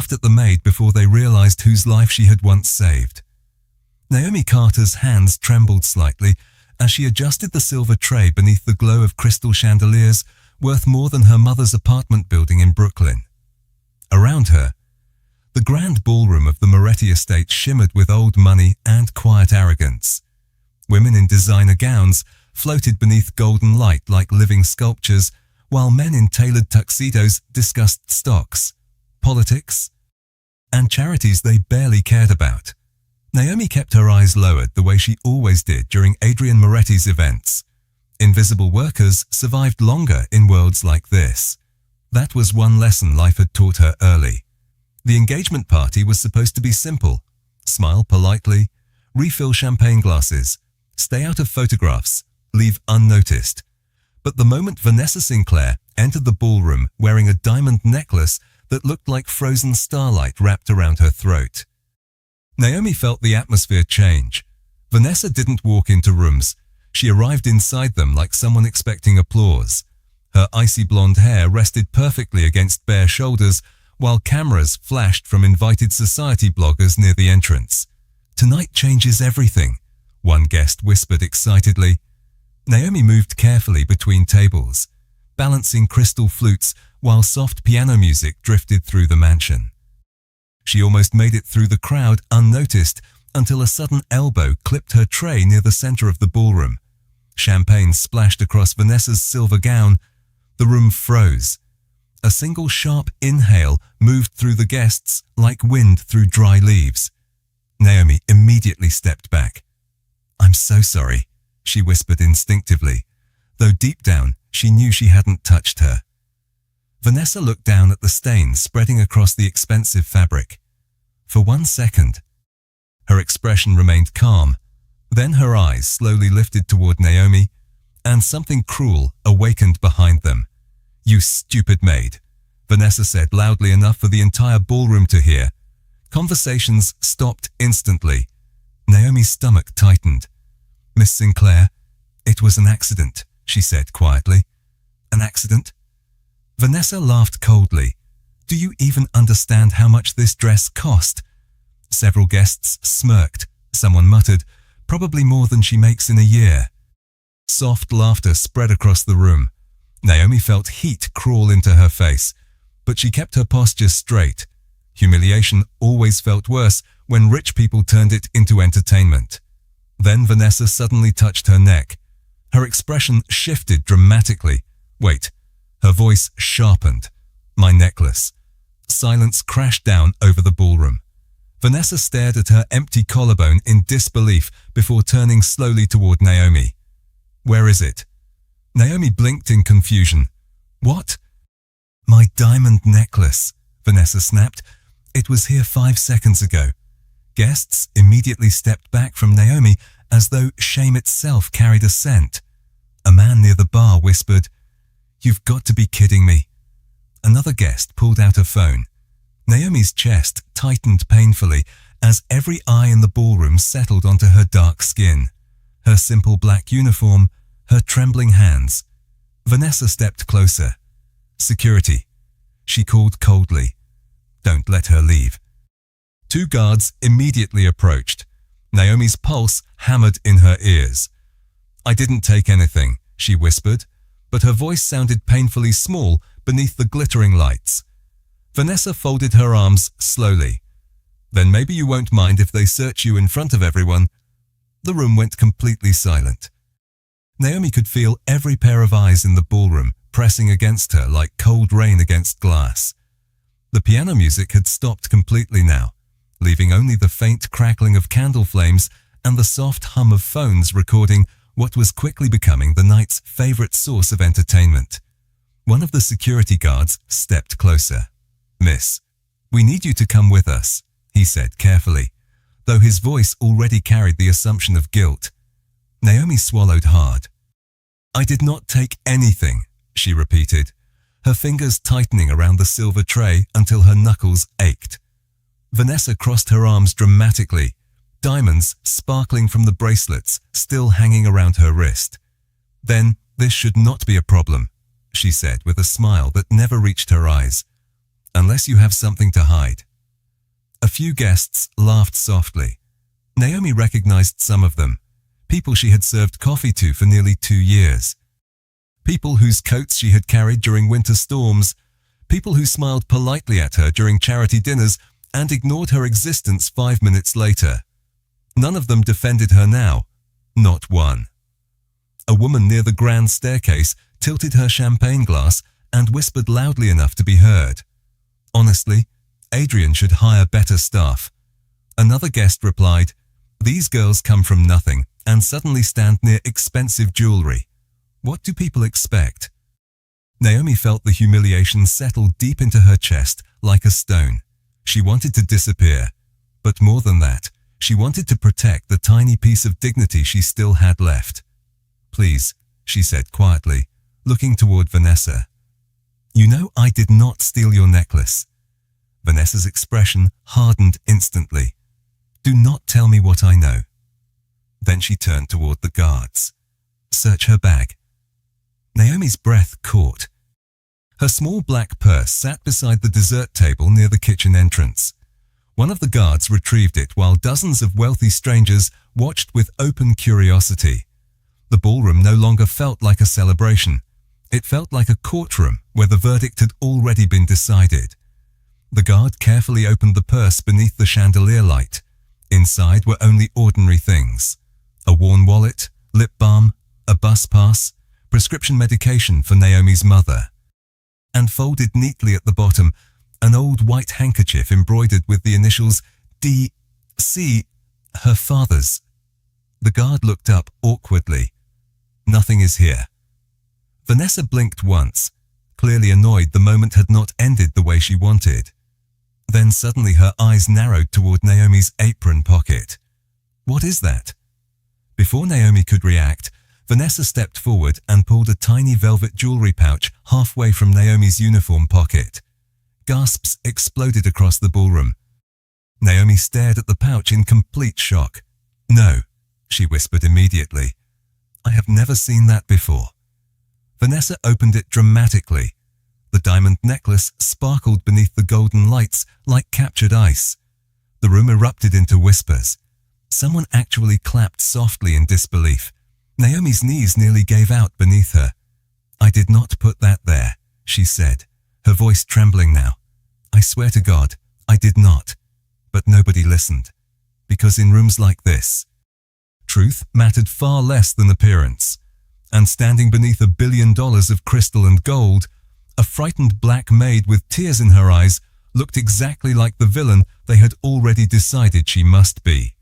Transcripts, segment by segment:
laughed at the maid before they realized whose life she had once saved. Naomi Carter's hands trembled slightly as she adjusted the silver tray beneath the glow of crystal chandeliers worth more than her mother's apartment building in Brooklyn. Around her, the grand ballroom of the Moretti estate shimmered with old money and quiet arrogance. Women in designer gowns floated beneath golden light like living sculptures, while men in tailored tuxedos discussed stocks, politics, and charities they barely cared about. Naomi kept her eyes lowered the way she always did during Adrian Moretti's events. Invisible workers survived longer in worlds like this. That was one lesson life had taught her early. The engagement party was supposed to be simple. Smile politely, refill champagne glasses, stay out of photographs, leave unnoticed. But the moment Vanessa Sinclair entered the ballroom wearing a diamond necklace that looked like frozen starlight wrapped around her throat, Naomi felt the atmosphere change. Vanessa didn't walk into rooms. She arrived inside them like someone expecting applause. Her icy blonde hair rested perfectly against bare shoulders, while cameras flashed from invited society bloggers near the entrance. "Tonight changes everything," one guest whispered excitedly. Naomi moved carefully between tables, balancing crystal flutes while soft piano music drifted through the mansion. She almost made it through the crowd unnoticed until a sudden elbow clipped her tray near the center of the ballroom. Champagne splashed across Vanessa's silver gown. The room froze. A single sharp inhale moved through the guests like wind through dry leaves. Naomi immediately stepped back. "I'm so sorry," she whispered instinctively, though deep down she knew she hadn't touched her. Vanessa looked down at the stains spreading across the expensive fabric. For 1 second, her expression remained calm. Then her eyes slowly lifted toward Naomi, and something cruel awakened behind them. "You stupid maid," Vanessa said loudly enough for the entire ballroom to hear. Conversations stopped instantly. Naomi's stomach tightened. "Miss Sinclair, it was an accident," she said quietly. "An accident?" Vanessa laughed coldly. "Do you even understand how much this dress cost?" Several guests smirked. Someone muttered, "Probably more than she makes in a year." Soft laughter spread across the room. Naomi felt heat crawl into her face, but she kept her posture straight. Humiliation always felt worse when rich people turned it into entertainment. Then Vanessa suddenly touched her neck. Her expression shifted dramatically. "Wait." Her voice sharpened. "My necklace." Silence crashed down over the ballroom. Vanessa stared at her empty collarbone in disbelief before turning slowly toward Naomi. "Where is it?" Naomi blinked in confusion. "What?" "My diamond necklace," Vanessa snapped. "It was here 5 seconds ago." Guests immediately stepped back from Naomi as though shame itself carried a scent. A man near the bar whispered, "You've got to be kidding me." Another guest pulled out a phone. Naomi's chest tightened painfully as every eye in the ballroom settled onto her dark skin, her simple black uniform, her trembling hands. Vanessa stepped closer. "Security," she called coldly. "Don't let her leave." 2 guards immediately approached. Naomi's pulse hammered in her ears. "I didn't take anything," she whispered, but her voice sounded painfully small beneath the glittering lights. Vanessa folded her arms slowly. "Then maybe you won't mind if they search you in front of everyone." The room went completely silent. Naomi could feel every pair of eyes in the ballroom pressing against her like cold rain against glass. The piano music had stopped completely now, leaving only the faint crackling of candle flames and the soft hum of phones recording what was quickly becoming the night's favorite source of entertainment. One of the security guards stepped closer. "Miss, we need you to come with us," he said carefully, though his voice already carried the assumption of guilt. Naomi swallowed hard. "I did not take anything," she repeated, her fingers tightening around the silver tray until her knuckles ached. Vanessa crossed her arms dramatically, diamonds sparkling from the bracelets still hanging around her wrist. "Then this should not be a problem," she said with a smile that never reached her eyes. "Unless you have something to hide," A few guests laughed softly. Naomi recognized some of them, people she had served coffee to for nearly 2 years. People whose coats she had carried during winter storms, people who smiled politely at her during charity dinners and ignored her existence 5 minutes later. None of them defended her now, not one. A woman near the grand staircase tilted her champagne glass and whispered loudly enough to be heard. Honestly, Adrian should hire better staff. Another guest replied, "These girls come from nothing and suddenly stand near expensive jewelry. What do people expect?" Naomi felt the humiliation settle deep into her chest like a stone. She wanted to disappear, but more than that, she wanted to protect the tiny piece of dignity she still had left. "Please," she said quietly, looking toward Vanessa. "You know I did not steal your necklace." Vanessa's expression hardened instantly. "Do not tell me what I know." Then she turned toward the guards. "Search her bag." Naomi's breath caught. Her small black purse sat beside the dessert table near the kitchen entrance. One of the guards retrieved it while dozens of wealthy strangers watched with open curiosity. The ballroom no longer felt like a celebration. It felt like a courtroom where the verdict had already been decided. The guard carefully opened the purse beneath the chandelier light. Inside were only ordinary things: a worn wallet, lip balm, a bus pass, prescription medication for Naomi's mother. And folded neatly at the bottom, an old white handkerchief embroidered with the initials D.C., her father's. The guard looked up awkwardly. "Nothing is here." Vanessa blinked once, clearly annoyed the moment had not ended the way she wanted. Then suddenly her eyes narrowed toward Naomi's apron pocket. "What is that?" Before Naomi could react, Vanessa stepped forward and pulled a tiny velvet jewelry pouch halfway from Naomi's uniform pocket. Gasps exploded across the ballroom. Naomi stared at the pouch in complete shock. "No," she whispered immediately. "I have never seen that before." Vanessa opened it dramatically. The diamond necklace sparkled beneath the golden lights like captured ice. The room erupted into whispers. Someone actually clapped softly in disbelief. Naomi's knees nearly gave out beneath her. "I did not put that there," she said, her voice trembling now. "I swear to God, I did not." But nobody listened. Because in rooms like this, truth mattered far less than appearance. And standing beneath $1 billion of crystal and gold, a frightened Black Maid with tears in her eyes looked exactly like the villain they had already decided she must be.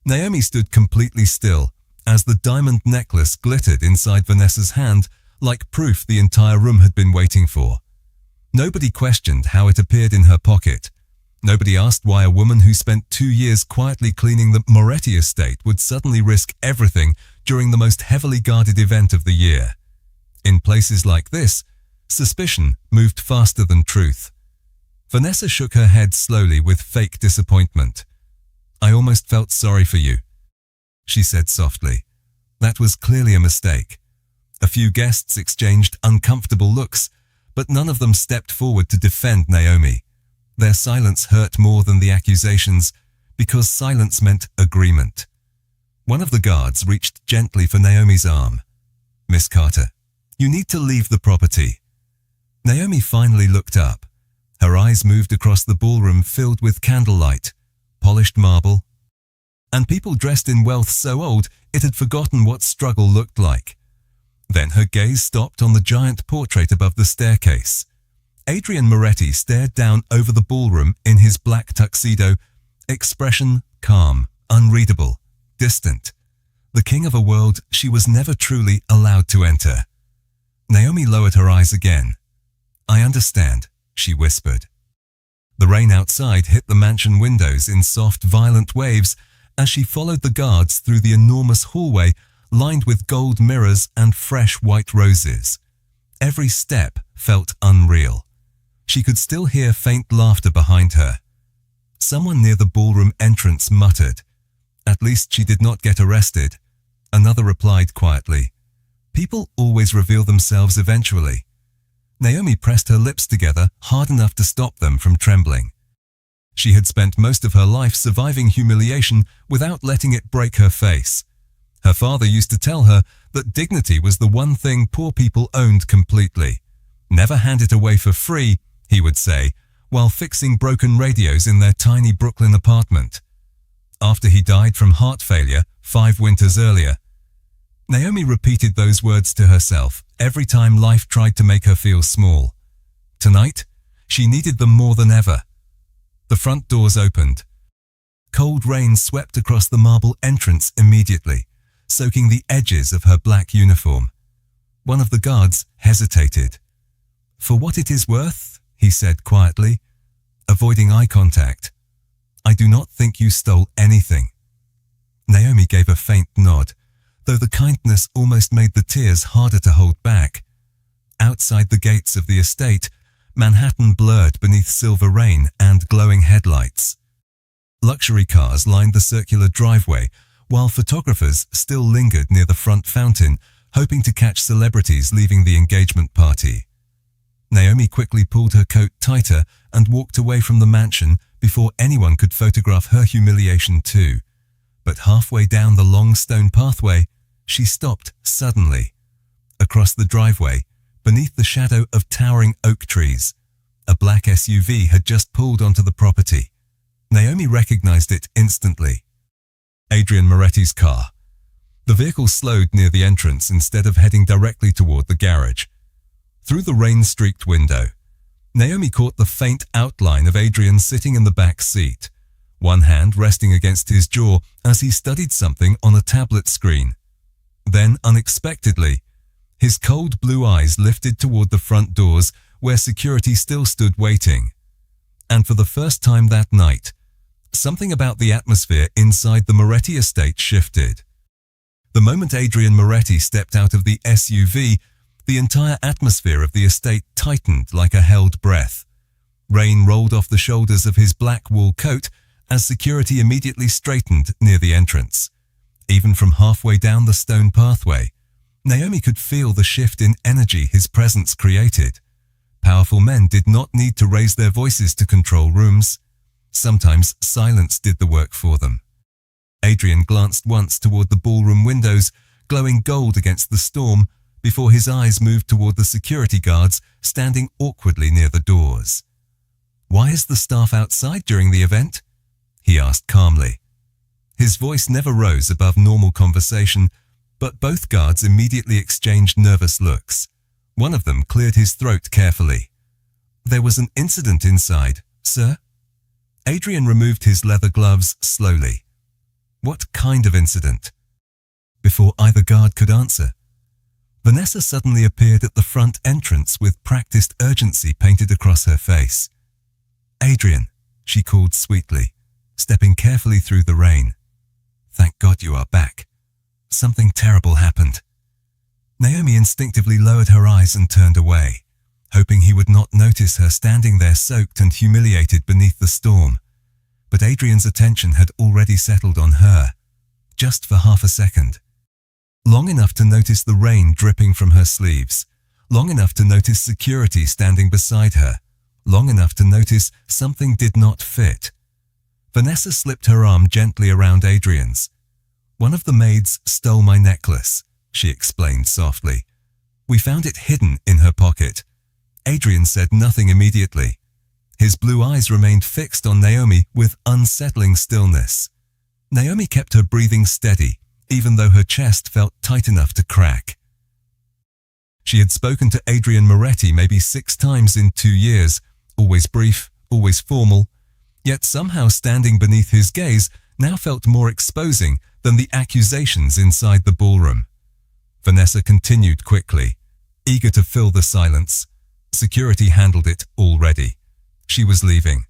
Naomi stood completely still as the diamond necklace glittered inside Vanessa's hand like proof the entire room had been waiting for. Nobody questioned how it appeared in her pocket. Nobody asked why a woman who spent 2 years quietly cleaning the Moretti estate would suddenly risk everything during the most heavily guarded event of the year. In places like this, suspicion moved faster than truth. Vanessa shook her head slowly with fake disappointment. "I almost felt sorry for you," she said softly. That was clearly a mistake. A few guests exchanged uncomfortable looks, but none of them stepped forward to defend Naomi. Their silence hurt more than the accusations, because silence meant agreement. One of the guards reached gently for Naomi's arm. "Miss Carter, you need to leave the property." Naomi finally looked up. Her eyes moved across the ballroom filled with candlelight, polished marble, and people dressed in wealth so old it had forgotten what struggle looked like. Then her gaze stopped on the giant portrait above the staircase. Adrian Moretti stared down over the ballroom in his black tuxedo, expression calm, unreadable, distant. The king of a world she was never truly allowed to enter. Naomi lowered her eyes again. "I understand," she whispered. The rain outside hit the mansion windows in soft, violent waves as she followed the guards through the enormous hallway lined with gold mirrors and fresh white roses. Every step felt unreal. She could still hear faint laughter behind her. Someone near the ballroom entrance muttered, "At least she did not get arrested." Another replied quietly, "People always reveal themselves eventually." Naomi pressed her lips together hard enough to stop them from trembling. She had spent most of her life surviving humiliation without letting it break her face. Her father used to tell her that dignity was the one thing poor people owned completely. Never hand it away for free, he would say, while fixing broken radios in their tiny Brooklyn apartment. After he died from heart failure 5 winters earlier, Naomi repeated those words to herself every time life tried to make her feel small. Tonight, she needed them more than ever. The front doors opened. Cold rain swept across the marble entrance immediately, soaking the edges of her black uniform. One of the guards hesitated. "For what it is worth," he said quietly, avoiding eye contact, "I do not think you stole anything." Naomi gave a faint nod, though the kindness almost made the tears harder to hold back. Outside the gates of the estate, Manhattan blurred beneath silver rain and glowing headlights. Luxury cars lined the circular driveway, while photographers still lingered near the front fountain, hoping to catch celebrities leaving the engagement party. Naomi quickly pulled her coat tighter and walked away from the mansion before anyone could photograph her humiliation too. But halfway down the long stone pathway, she stopped suddenly. Across the driveway, beneath the shadow of towering oak trees, a black SUV had just pulled onto the property. Naomi recognized it instantly. Adrian Moretti's car. The vehicle slowed near the entrance instead of heading directly toward the garage. Through the rain-streaked window, Naomi caught the faint outline of Adrian sitting in the back seat, one hand resting against his jaw as he studied something on a tablet screen. Then, unexpectedly, his cold blue eyes lifted toward the front doors where security still stood waiting. And for the first time that night, something about the atmosphere inside the Moretti estate shifted. The moment Adrian Moretti stepped out of the SUV, the entire atmosphere of the estate tightened like a held breath. Rain rolled off the shoulders of his black wool coat as security immediately straightened near the entrance. Even from halfway down the stone pathway, Naomi could feel the shift in energy his presence created. Powerful men did not need to raise their voices to control rooms. Sometimes silence did the work for them. Adrian glanced once toward the ballroom windows, glowing gold against the storm, before his eyes moved toward the security guards standing awkwardly near the doors. "Why is the staff outside during the event?" he asked calmly. His voice never rose above normal conversation, but both guards immediately exchanged nervous looks. One of them cleared his throat carefully. "There was an incident inside, sir." Adrian removed his leather gloves slowly. "What kind of incident?" Before either guard could answer, Vanessa suddenly appeared at the front entrance with practiced urgency painted across her face. "Adrian," she called sweetly, stepping carefully through the rain. "Thank God you are back. Something terrible happened." Naomi instinctively lowered her eyes and turned away, hoping he would not notice her standing there soaked and humiliated beneath the storm. But Adrian's attention had already settled on her, just for half a second. Long enough to notice the rain dripping from her sleeves, long enough to notice security standing beside her, long enough to notice something did not fit. Vanessa slipped her arm gently around Adrian's. "One of the maids stole my necklace," she explained softly. "We found it hidden in her pocket." Adrian said nothing immediately. His blue eyes remained fixed on Naomi with unsettling stillness. Naomi kept her breathing steady, even though her chest felt tight enough to crack. She had spoken to Adrian Moretti maybe 6 times in 2 years, always brief, always formal, yet somehow standing beneath his gaze now felt more exposing than the accusations inside the ballroom. Vanessa continued quickly, eager to fill the silence. Security handled it already. She was leaving.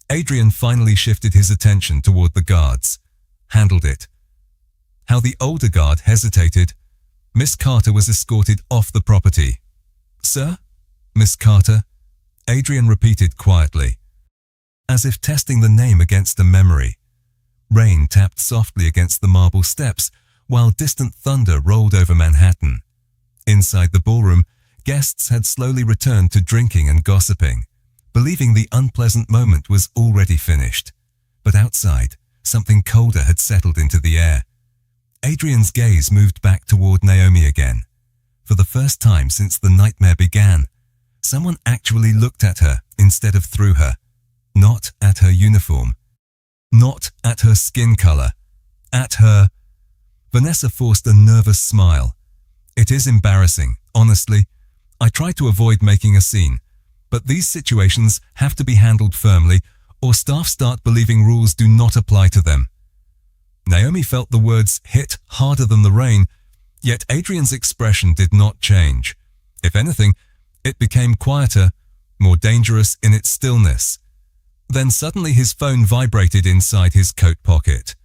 Adrian finally shifted his attention toward the guards. Handled it. How the older guard hesitated. Miss Carter was escorted off the property. "Sir? Miss Carter?" Adrian repeated quietly, as if testing the name against a memory. Rain tapped softly against the marble steps, while distant thunder rolled over Manhattan. Inside the ballroom, guests had slowly returned to drinking and gossiping, believing the unpleasant moment was already finished. But outside, something colder had settled into the air. Adrian's gaze moved back toward Naomi again. For the first time since the nightmare began, someone actually looked at her instead of through her. Not at her uniform. Not at her skin color. At her. Vanessa forced a nervous smile. It is embarrassing, honestly. I try to avoid making a scene, but these situations have to be handled firmly, or staff start believing rules do not apply to them. Naomi felt the words hit harder than the rain, yet Adrian's expression did not change. If anything, it became quieter, more dangerous in its stillness. Then suddenly his phone vibrated inside his coat pocket.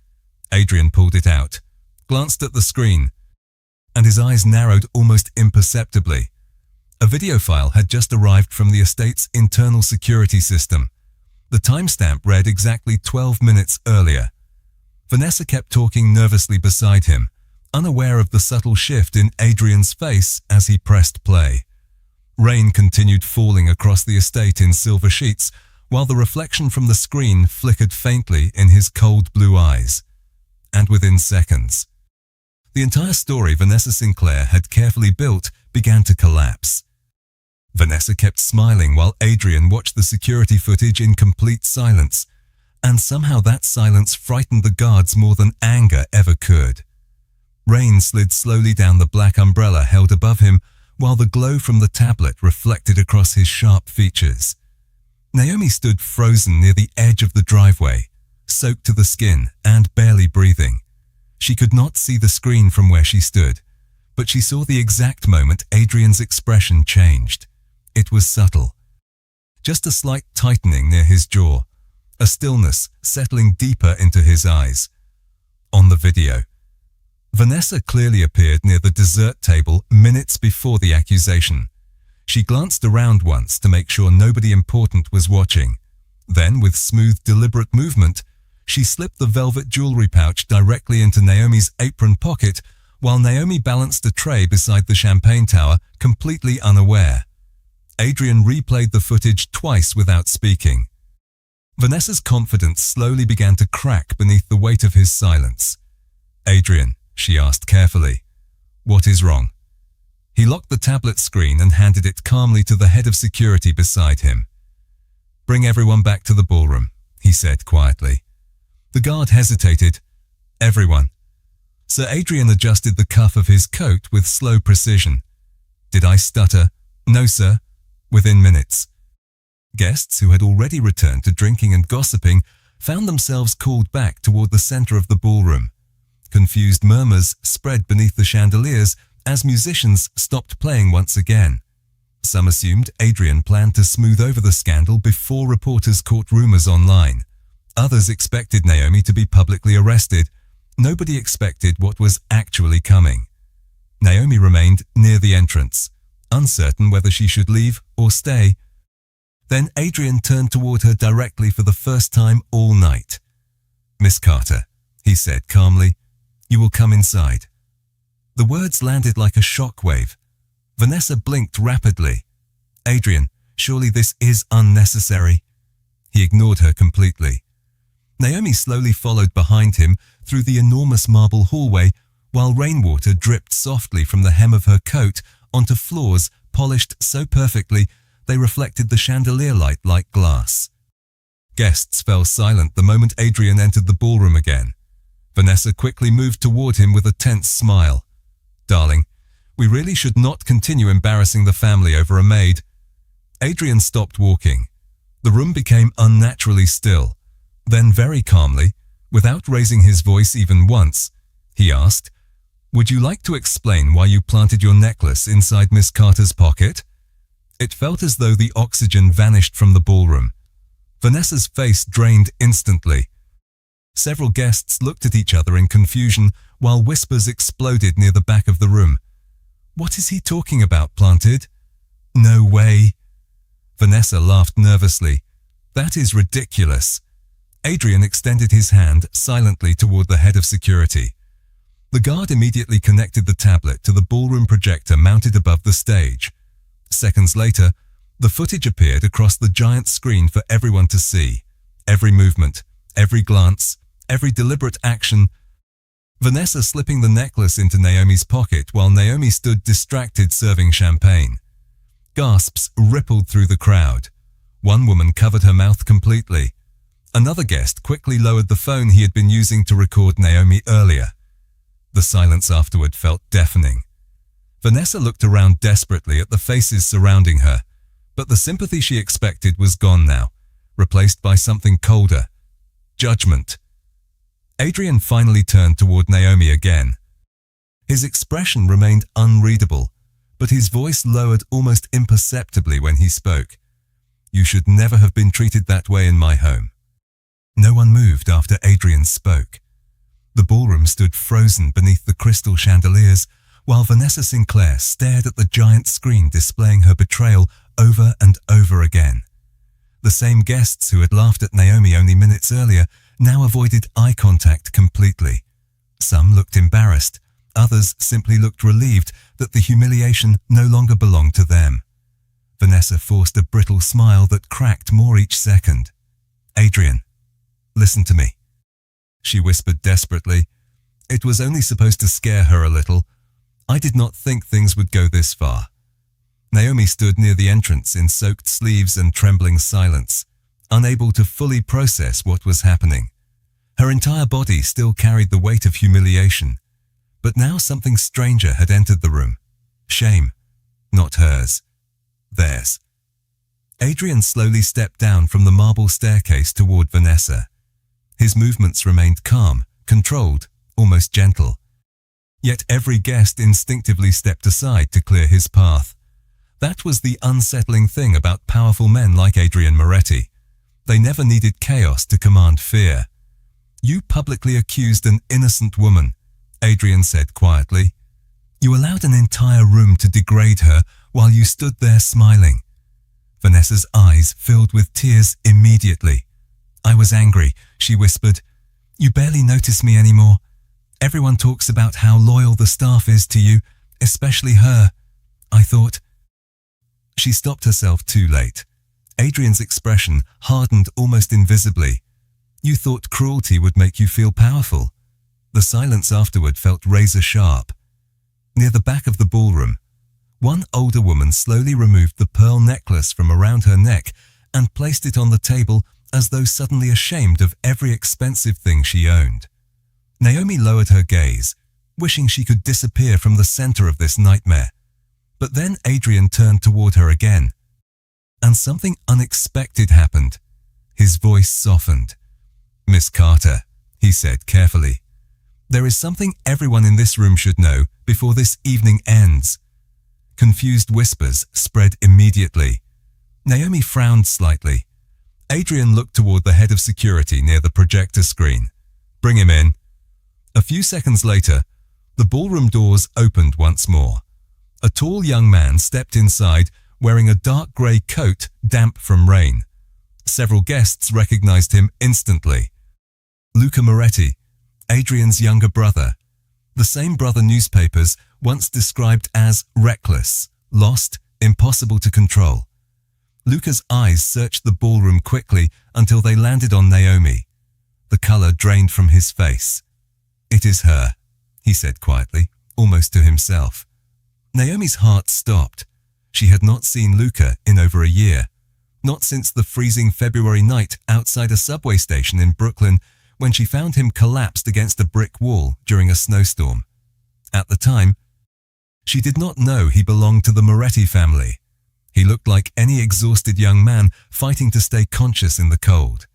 Adrian pulled it out, glanced at the screen, and his eyes narrowed almost imperceptibly. A video file had just arrived from the estate's internal security system. The timestamp read exactly 12 minutes earlier. Vanessa kept talking nervously beside him, unaware of the subtle shift in Adrian's face as he pressed play. Rain continued falling across the estate in silver sheets, while the reflection from the screen flickered faintly in his cold blue eyes. And within seconds, the entire story Vanessa Sinclair had carefully built began to collapse. Vanessa kept smiling while Adrian watched the security footage in complete silence, and somehow that silence frightened the guards more than anger ever could. Rain slid slowly down the black umbrella held above him, while the glow from the tablet reflected across his sharp features. Naomi stood frozen near the edge of the driveway, soaked to the skin and barely breathing. She could not see the screen from where she stood, but she saw the exact moment Adrian's expression changed. It was subtle. Just a slight tightening near his jaw, a stillness settling deeper into his eyes. On the video, Vanessa clearly appeared near the dessert table minutes before the accusation. She glanced around once to make sure nobody important was watching. Then, with smooth, deliberate movement, she slipped the velvet jewelry pouch directly into Naomi's apron pocket, while Naomi balanced a tray beside the champagne tower, completely unaware. Adrian replayed the footage twice without speaking. Vanessa's confidence slowly began to crack beneath the weight of his silence. "Adrian," she asked carefully, "what is wrong?" He locked the tablet screen and handed it calmly to the head of security beside him. "Bring everyone back to the ballroom," he said quietly. The guard hesitated. "Everyone." Sir Adrian adjusted the cuff of his coat with slow precision. "Did I stutter?" "No, sir." Within minutes. Guests who had already returned to drinking and gossiping found themselves called back toward the center of the ballroom. Confused murmurs spread beneath the chandeliers as musicians stopped playing once again. Some assumed Adrian planned to smooth over the scandal before reporters caught rumors online. Others expected Naomi to be publicly arrested. Nobody expected what was actually coming. Naomi remained near the entrance, uncertain whether she should leave or stay. Then Adrian turned toward her directly for the first time all night. "Miss Carter," he said calmly, "you will come inside." The words landed like a shockwave. Vanessa blinked rapidly. "Adrian, surely this is unnecessary." He ignored her completely. Naomi slowly followed behind him through the enormous marble hallway, while rainwater dripped softly from the hem of her coat onto floors polished so perfectly they reflected the chandelier light like glass. Guests fell silent the moment Adrian entered the ballroom again. Vanessa quickly moved toward him with a tense smile. "Darling, we really should not continue embarrassing the family over a maid." Adrian stopped walking. The room became unnaturally still. Then very calmly, without raising his voice even once, he asked, "Would you like to explain why you planted your necklace inside Miss Carter's pocket?" It felt as though the oxygen vanished from the ballroom. Vanessa's face drained instantly. Several guests looked at each other in confusion while whispers exploded near the back of the room. "What is he talking about, Planted?" "No way." Vanessa laughed nervously. "That is ridiculous." Adrian extended his hand silently toward the head of security. The guard immediately connected the tablet to the ballroom projector mounted above the stage. Seconds later, The footage appeared across the giant screen for everyone to see. Every movement, every glance, every deliberate action. Vanessa slipping the necklace into Naomi's pocket while Naomi stood distracted serving champagne. Gasps rippled through the crowd. One woman covered her mouth completely. Another guest quickly lowered the phone he had been using to record Naomi earlier. The silence afterward felt deafening. Vanessa looked around desperately at the faces surrounding her, but the sympathy she expected was gone now, replaced by something colder. Judgment. Adrian finally turned toward Naomi again. His expression remained unreadable, but his voice lowered almost imperceptibly when he spoke. "You should never have been treated that way in my home." No one moved after Adrian spoke. The ballroom stood frozen beneath the crystal chandeliers, while Vanessa Sinclair stared at the giant screen displaying her betrayal over and over again. The same guests who had laughed at Naomi only minutes earlier now avoided eye contact completely. Some looked embarrassed, others simply looked relieved that the humiliation no longer belonged to them. Vanessa forced a brittle smile that cracked more each second. "Adrian, listen to me," she whispered desperately. It was only supposed to scare her a little. "I did not think things would go this far." Naomi stood near the entrance in soaked sleeves and trembling silence, unable to fully process what was happening. Her entire body still carried the weight of humiliation, but now something stranger had entered the room. Shame, not hers, theirs. Adrian slowly stepped down from the marble staircase toward Vanessa. His movements remained calm, controlled, almost gentle. Yet every guest instinctively stepped aside to clear his path. That was the unsettling thing about powerful men like Adrian Moretti. They never needed chaos to command fear. "You publicly accused an innocent woman," Adrian said quietly. "You allowed an entire room to degrade her while you stood there smiling." Vanessa's eyes filled with tears immediately. "I was angry," she whispered. "You barely notice me anymore. Everyone talks about how loyal the staff is to you, especially her. I thought—" She stopped herself too late. Adrian's expression hardened almost invisibly. "You thought cruelty would make you feel powerful." The silence afterward felt razor sharp. Near the back of the ballroom, one older woman slowly removed the pearl necklace from around her neck and placed it on the table as though suddenly ashamed of every expensive thing she owned. Naomi lowered her gaze, wishing she could disappear from the center of this nightmare. But then Adrian turned toward her again. And something unexpected happened. His voice softened. "Miss Carter," he said carefully, "there is something everyone in this room should know before this evening ends." Confused whispers spread immediately. Naomi frowned slightly. Adrian looked toward the head of security near the projector screen. "Bring him in." A few seconds later, the ballroom doors opened once more. A tall young man stepped inside wearing a dark grey coat damp from rain. Several guests recognized him instantly. Luca Moretti, Adrian's younger brother. The same brother newspapers once described as reckless, lost, impossible to control. Luca's eyes searched the ballroom quickly until they landed on Naomi. The color drained from his face. "It is her," he said quietly, almost to himself. Naomi's heart stopped. She had not seen Luca in over a year, not since the freezing February night outside a subway station in Brooklyn when she found him collapsed against a brick wall during a snowstorm. At the time, she did not know he belonged to the Moretti family. He looked like any exhausted young man fighting to stay conscious in the cold.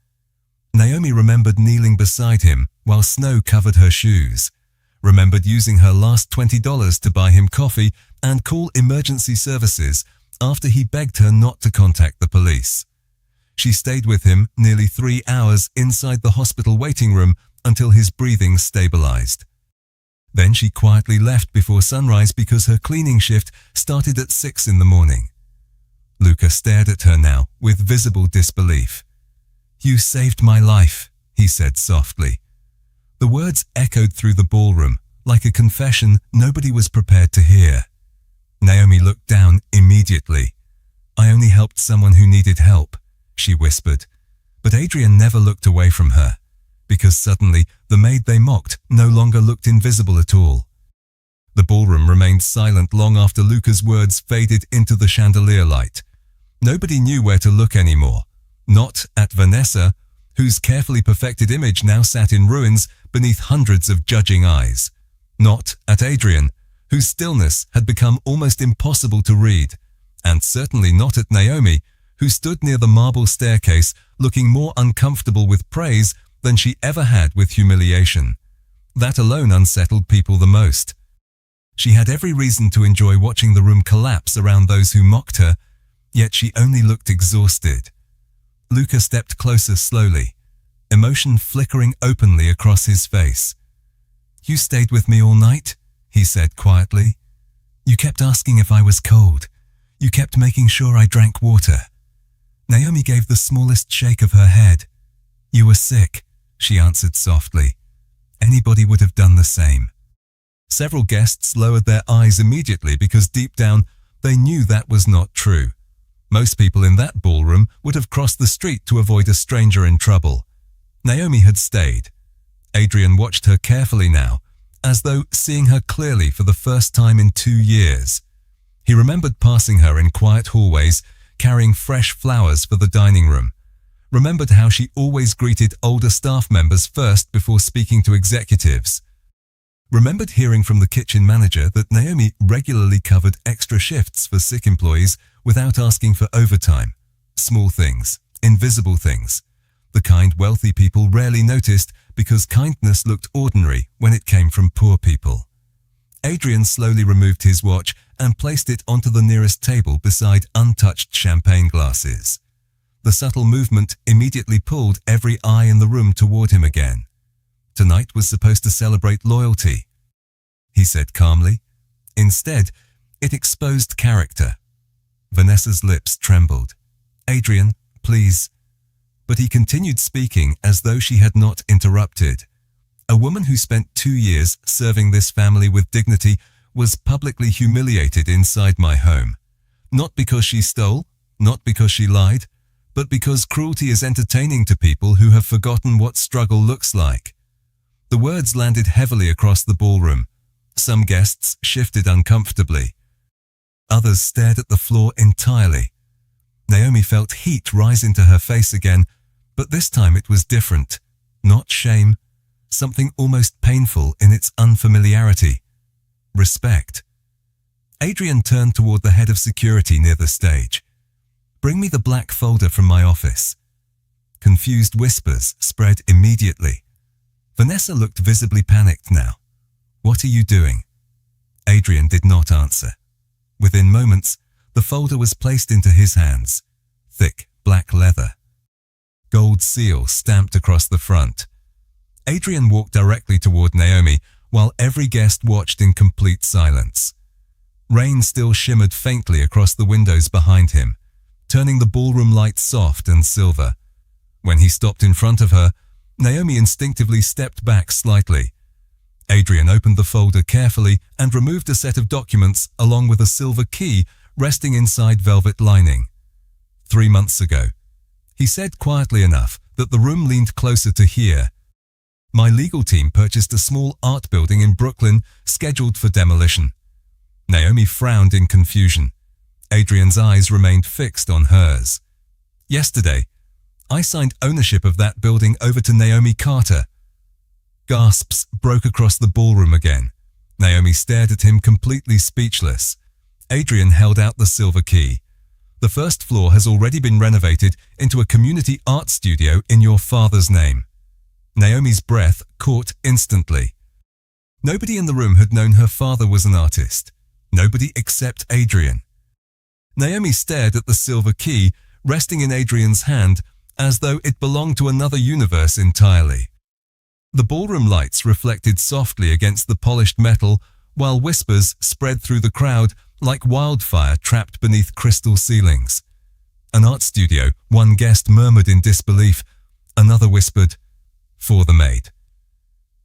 Naomi remembered kneeling beside him while snow covered her shoes, remembered using her last $20 to buy him coffee and call emergency services after he begged her not to contact the police. She stayed with him nearly 3 hours inside the hospital waiting room until his breathing stabilized. Then she quietly left before sunrise because her cleaning shift started at 6 in the morning. Luca stared at her now with visible disbelief. "You saved my life," he said softly. The words echoed through the ballroom like a confession nobody was prepared to hear. Naomi looked down immediately. I only helped someone who needed help, she whispered. But Adrian never looked away from her, because suddenly the maid they mocked no longer looked invisible at all. The ballroom remained silent long after Luca's words faded into the chandelier light. Nobody knew where to look anymore. Not at Vanessa, whose carefully perfected image now sat in ruins beneath hundreds of judging eyes. Not at Adrian, whose stillness had become almost impossible to read. And certainly not at Naomi, who stood near the marble staircase looking more uncomfortable with praise than she ever had with humiliation. That alone unsettled people the most. She had every reason to enjoy watching the room collapse around those who mocked her, yet she only looked exhausted. Luca stepped closer slowly, emotion flickering openly across his face. "You stayed with me all night?" he said quietly. "You kept asking if I was cold. You kept making sure I drank water." Naomi gave the smallest shake of her head. "You were sick," she answered softly. "Anybody would have done the same." Several guests lowered their eyes immediately because deep down they knew that was not true. Most people in that ballroom would have crossed the street to avoid a stranger in trouble. Naomi had stayed. Adrian watched her carefully now, as though seeing her clearly for the first time in 2 years. He remembered passing her in quiet hallways, carrying fresh flowers for the dining room. Remembered how she always greeted older staff members first before speaking to executives. Remembered hearing from the kitchen manager that Naomi regularly covered extra shifts for sick employees without asking for overtime. Small things, invisible things, the kind wealthy people rarely noticed because kindness looked ordinary when it came from poor people. Adrian slowly removed his watch and placed it onto the nearest table beside untouched champagne glasses. The subtle movement immediately pulled every eye in the room toward him again. Tonight was supposed to celebrate loyalty, he said calmly. Instead, it exposed character. Vanessa's lips trembled. "Adrian, please." But he continued speaking as though she had not interrupted. A woman who spent 2 years serving this family with dignity was publicly humiliated inside my home. Not because she stole, not because she lied, but because cruelty is entertaining to people who have forgotten what struggle looks like. The words landed heavily across the ballroom. Some guests shifted uncomfortably. Others stared at the floor entirely. Naomi felt heat rise into her face again, but this time it was different. Not shame, something almost painful in its unfamiliarity. Respect. Adrian turned toward the head of security near the stage. "Bring me the black folder from my office." Confused whispers spread immediately. Vanessa looked visibly panicked now. "What are you doing?" Adrian did not answer. Within moments, the folder was placed into his hands. Thick, black leather. Gold seal stamped across the front. Adrian walked directly toward Naomi, while every guest watched in complete silence. Rain still shimmered faintly across the windows behind him, turning the ballroom lights soft and silver. When he stopped in front of her, Naomi instinctively stepped back slightly. Adrian opened the folder carefully and removed a set of documents along with a silver key resting inside velvet lining. 3 months ago, he said quietly enough that the room leaned closer to here. "My legal team purchased a small art building in Brooklyn scheduled for demolition." Naomi frowned in confusion. Adrian's eyes remained fixed on hers. "Yesterday, I signed ownership of that building over to Naomi Carter." Gasps broke across the ballroom again. Naomi stared at him completely speechless. Adrian held out the silver key. "The first floor has already been renovated into a community art studio in your father's name." Naomi's breath caught instantly. Nobody in the room had known her father was an artist. Nobody except Adrian. Naomi stared at the silver key resting in Adrian's hand as though it belonged to another universe entirely. The ballroom lights reflected softly against the polished metal, while whispers spread through the crowd like wildfire trapped beneath crystal ceilings. "An art studio," one guest murmured in disbelief. Another whispered, "For the maid."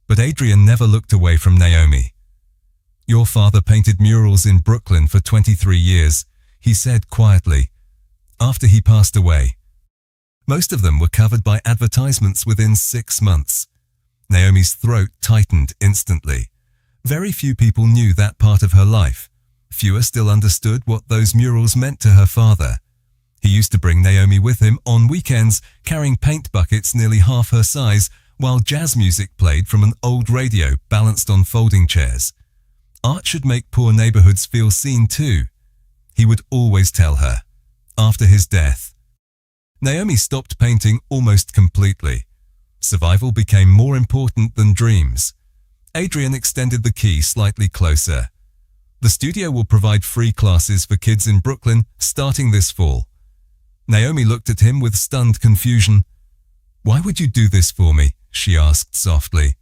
But Adrian never looked away from Naomi. "Your father painted murals in Brooklyn for 23 years, he said quietly. after he passed away. Most of them were covered by advertisements within 6 months. Naomi's throat tightened instantly. Very few people knew that part of her life. Fewer still understood what those murals meant to her father. He used to bring Naomi with him on weekends, carrying paint buckets nearly half her size, while jazz music played from an old radio balanced on folding chairs. Art should make poor neighborhoods feel seen too. He would always tell her. After his death, Naomi stopped painting almost completely. Survival became more important than dreams. Adrian extended the key slightly closer. The studio will provide free classes for kids in Brooklyn starting this fall. Naomi looked at him with stunned confusion. "Why would you do this for me?" she asked softly.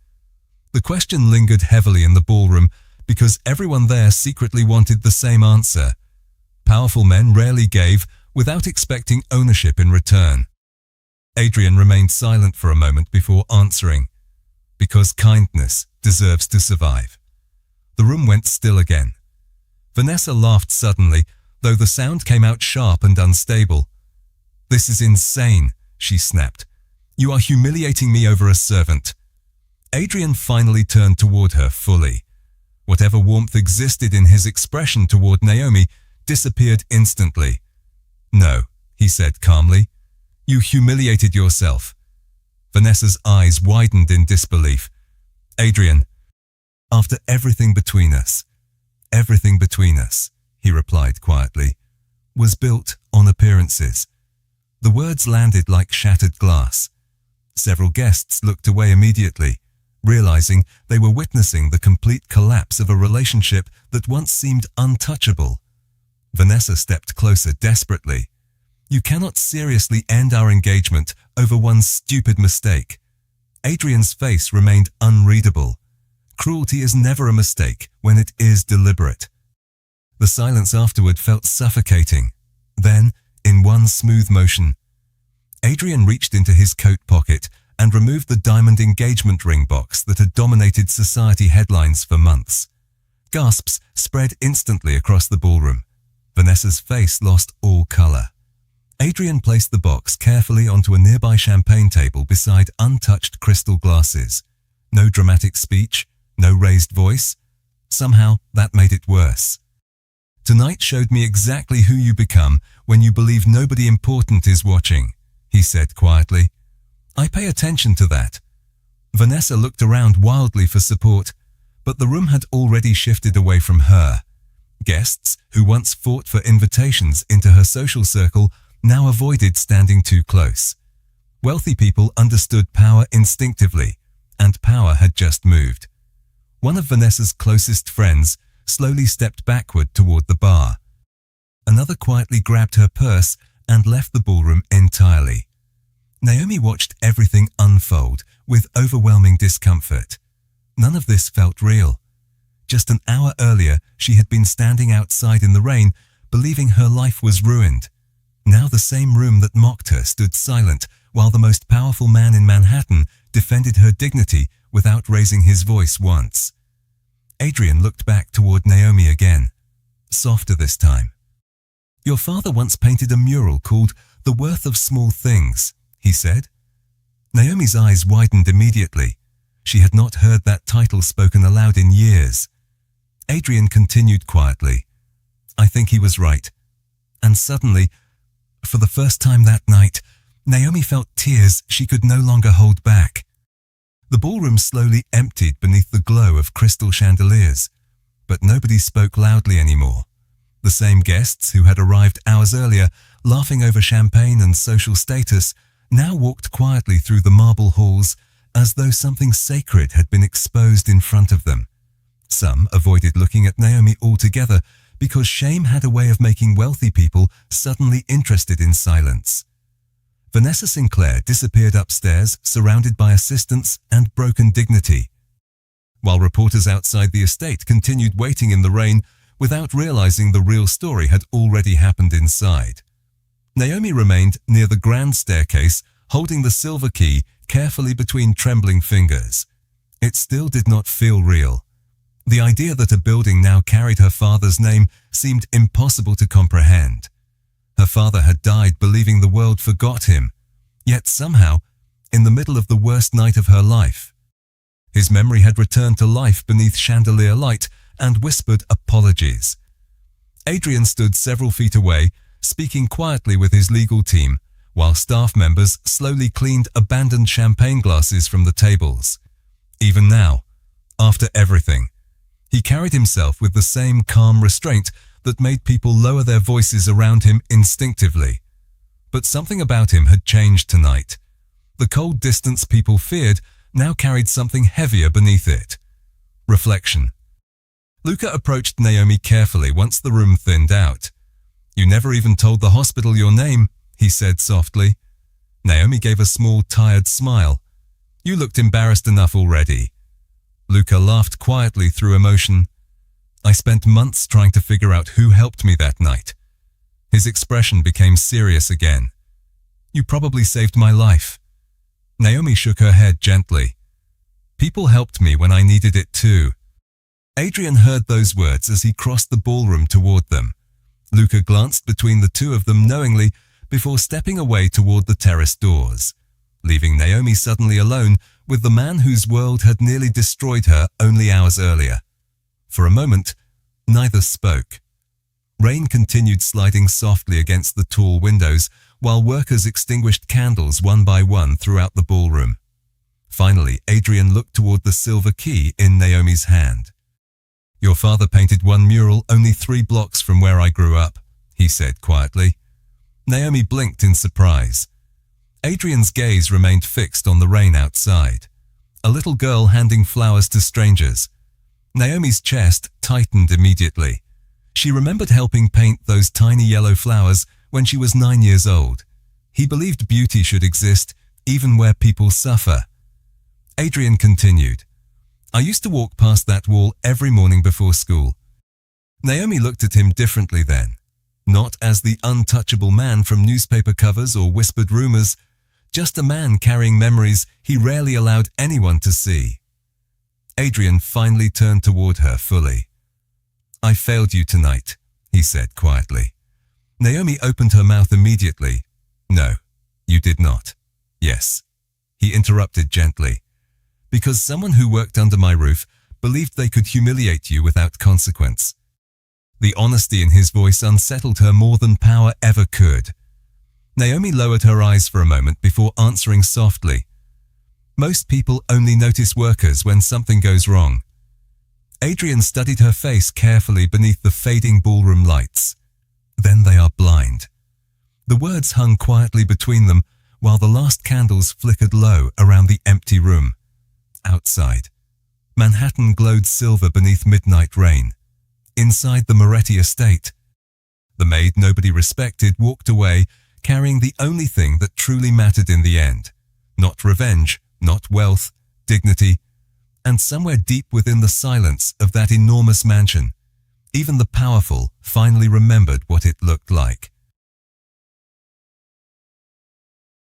The question lingered heavily in the ballroom because everyone there secretly wanted the same answer. Powerful men rarely gave without expecting ownership in return. Adrian remained silent for a moment before answering. "Because kindness deserves to survive." The room went still again. Vanessa laughed suddenly, though the sound came out sharp and unstable. "This is insane," she snapped. "You are humiliating me over a servant." Adrian finally turned toward her fully. Whatever warmth existed in his expression toward Naomi disappeared instantly. "No," he said calmly. "You humiliated yourself." Vanessa's eyes widened in disbelief. "Adrian, after everything between us," he replied quietly, "was built on appearances." The words landed like shattered glass. Several guests looked away immediately, realizing they were witnessing the complete collapse of a relationship that once seemed untouchable. Vanessa stepped closer desperately. "You cannot seriously end our engagement over one stupid mistake." Adrian's face remained unreadable. Cruelty is never a mistake when it is deliberate. The silence afterward felt suffocating. Then, in one smooth motion, Adrian reached into his coat pocket and removed the diamond engagement ring box that had dominated society headlines for months. Gasps spread instantly across the ballroom. Vanessa's face lost all color. Adrian placed the box carefully onto a nearby champagne table beside untouched crystal glasses. No dramatic speech, no raised voice. Somehow, that made it worse. "Tonight showed me exactly who you become when you believe nobody important is watching," he said quietly. "I pay attention to that." Vanessa looked around wildly for support, but the room had already shifted away from her. Guests, who once fought for invitations into her social circle, now avoided standing too close. Wealthy people understood power instinctively, and power had just moved. One of Vanessa's closest friends slowly stepped backward toward the bar. Another quietly grabbed her purse and left the ballroom entirely. Naomi watched everything unfold with overwhelming discomfort. None of this felt real. Just an hour earlier, she had been standing outside in the rain, believing her life was ruined. Now the same room that mocked her stood silent, while the most powerful man in Manhattan defended her dignity without raising his voice once. Adrian looked back toward Naomi again, softer this time. "Your father once painted a mural called The Worth of Small Things," he said. Naomi's eyes widened immediately. She had not heard that title spoken aloud in years. Adrian continued quietly. "I think he was right." And suddenly, for the first time that night, Naomi felt tears she could no longer hold back. The ballroom slowly emptied beneath the glow of crystal chandeliers, but nobody spoke loudly anymore. The same guests who had arrived hours earlier, laughing over champagne and social status, now walked quietly through the marble halls as though something sacred had been exposed in front of them. Some avoided looking at Naomi altogether because shame had a way of making wealthy people suddenly interested in silence. Vanessa Sinclair disappeared upstairs, surrounded by assistants and broken dignity, while reporters outside the estate continued waiting in the rain without realizing the real story had already happened inside. Naomi remained near the grand staircase, holding the silver key carefully between trembling fingers. It still did not feel real. The idea that a building now carried her father's name seemed impossible to comprehend. Her father had died believing the world forgot him, yet somehow, in the middle of the worst night of her life, his memory had returned to life beneath chandelier light and whispered apologies. Adrian stood several feet away, speaking quietly with his legal team, while staff members slowly cleaned abandoned champagne glasses from the tables. Even now, after everything, he carried himself with the same calm restraint that made people lower their voices around him instinctively. But something about him had changed tonight. The cold distance people feared now carried something heavier beneath it. Reflection. Luca approached Naomi carefully once the room thinned out. "You never even told the hospital your name," he said softly. Naomi gave a small, tired smile. "You looked embarrassed enough already." Luca laughed quietly through emotion. "I spent months trying to figure out who helped me that night." His expression became serious again. "You probably saved my life." Naomi shook her head gently. "People helped me when I needed it too." Adrian heard those words as he crossed the ballroom toward them. Luca glanced between the two of them knowingly before stepping away toward the terrace doors, leaving Naomi suddenly alone with the man whose world had nearly destroyed her only hours earlier. For a moment, neither spoke. Rain continued sliding softly against the tall windows while workers extinguished candles one by one throughout the ballroom. Finally, Adrian looked toward the silver key in Naomi's hand. "Your father painted one mural only 3 blocks from where I grew up," he said quietly. Naomi blinked in surprise. Adrian's gaze remained fixed on the rain outside. A little girl handing flowers to strangers. Naomi's chest tightened immediately. She remembered helping paint those tiny yellow flowers when she was 9 years old. He believed beauty should exist even where people suffer. Adrian continued, "I used to walk past that wall every morning before school." Naomi looked at him differently then, not as the untouchable man from newspaper covers or whispered rumors, just a man carrying memories he rarely allowed anyone to see. Adrian finally turned toward her fully. "I failed you tonight," he said quietly. Naomi opened her mouth immediately. "No, you did not." "Yes," he interrupted gently. "Because someone who worked under my roof believed they could humiliate you without consequence." The honesty in his voice unsettled her more than power ever could. Naomi lowered her eyes for a moment before answering softly. "Most people only notice workers when something goes wrong." Adrian studied her face carefully beneath the fading ballroom lights. "Then they are blind." The words hung quietly between them while the last candles flickered low around the empty room. Outside, Manhattan glowed silver beneath midnight rain. Inside the Moretti estate, the maid nobody respected walked away carrying the only thing that truly mattered in the end. Not revenge, not wealth, dignity, and somewhere deep within the silence of that enormous mansion, even the powerful finally remembered what it looked like.